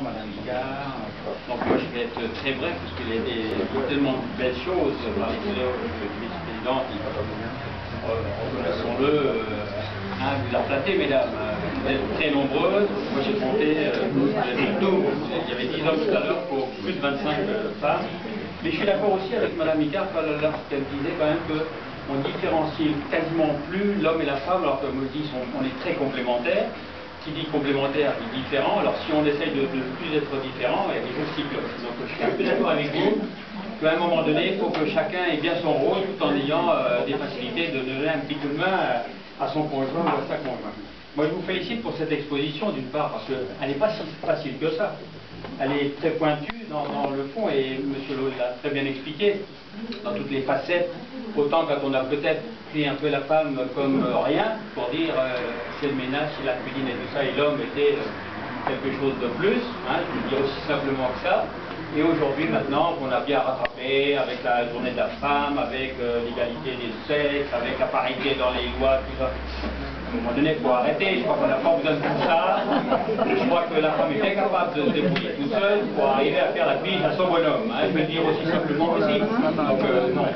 Madame Icard. Donc moi je vais être très bref parce qu'il y a tellement de belles choses. Par le vice-président qui, reconnaissons-le, vous a flatté, mesdames. Vous êtes très nombreuses. Moi j'ai compté, il y avait 10 hommes tout à l'heure pour plus de 25 femmes. Mais je suis d'accord aussi avec Madame Icard lorsqu'elle disait quand même qu'on différencie quasiment plus l'homme et la femme, alors que moi je dis on est très complémentaires. Qui dit complémentaire dit différent. Alors si on essaye de plus être différent, il y a des choses qui clochent. Donc je suis un peu d'accord avec vous qu'à un moment donné, il faut que chacun ait bien son rôle tout en ayant des facilités de donner un petit coup de main à son conjoint ou à sa conjointe. Moi je vous félicite pour cette exposition d'une part parce qu'elle n'est pas si facile que ça. Elle est très pointue dans le fond et M. Lowe l'a très bien expliqué dans toutes les facettes, autant quand on a peut-être pris un peu la femme comme rien pour dire c'est le ménage, c'est la cuisine et tout ça et l'homme était quelque chose de plus, hein, je veux dire aussi simplement que ça. Et aujourd'hui maintenant qu'on a bien rattrapé avec la journée de la femme, avec l'égalité des sexes, avec la parité dans les lois, tout ça. À un moment donné, il faut arrêter, je crois qu'on n'a pas besoin de tout ça. Je crois que la femme est bien capable de se débrouiller toute seule pour arriver à faire la pige à son bonhomme. Hein, je veux dire aussi simplement aussi. Donc, non.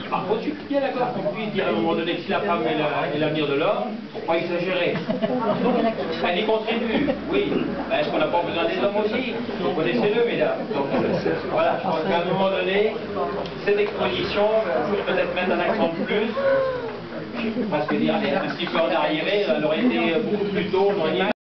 Par contre, je suis bien d'accord qu'on puisse dire à un moment donné que si la femme est l'avenir de l'homme, il ne faut pas exagérer. Elle y contribue, oui. Ben, est-ce qu'on n'a pas besoin des hommes aussi? Vous connaissez-le, mesdames. Donc, voilà, je pense qu'à un moment donné, cette exposition, peut-être mettre un accent de plus. Je ne peux pas dire un petit peu en arriéré, elle aurait été beaucoup plus tôt, on aurait dit